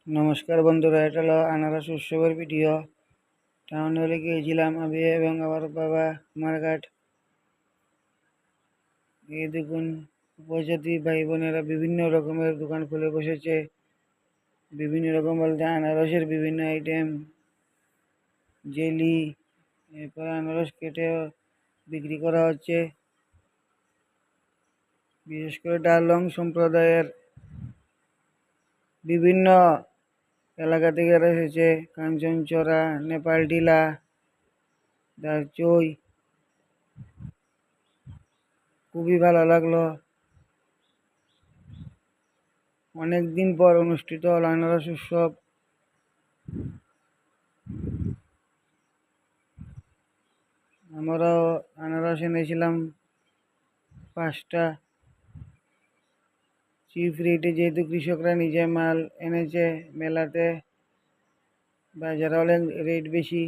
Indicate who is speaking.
Speaker 1: নমস্কার বন্ধুরা, এটা হলো আনারস উৎসবের ভিডিও। টাউন হলে গিয়েছিলাম আমি এবং আমার বাবা কুমারঘাট। এই দেখুন, উপজাতি ভাই বোনেরা বিভিন্ন রকমের দোকান খুলে বসেছে। বিভিন্ন রকম বলতে আনারসের বিভিন্ন আইটেম, জেলি, এরপর আনারস কেটে বিক্রি করা হচ্ছে। বিশেষ করে ডালং সম্প্রদায়ের বিভিন্ন এলাকা থেকে এসেছে। কাঞ্চনচড়া, নেপাল টিলা, দারচই। খুবই ভালো লাগলো। অনেকদিন পর অনুষ্ঠিত হল আনারস উৎসব। আমরাও আনারস এনেছিলাম 5টা। চিপ রেটে, যেহেতু কৃষকরা নিজে মাল এনেছে মেলাতে, বাজারে অনেক রেট বেশি।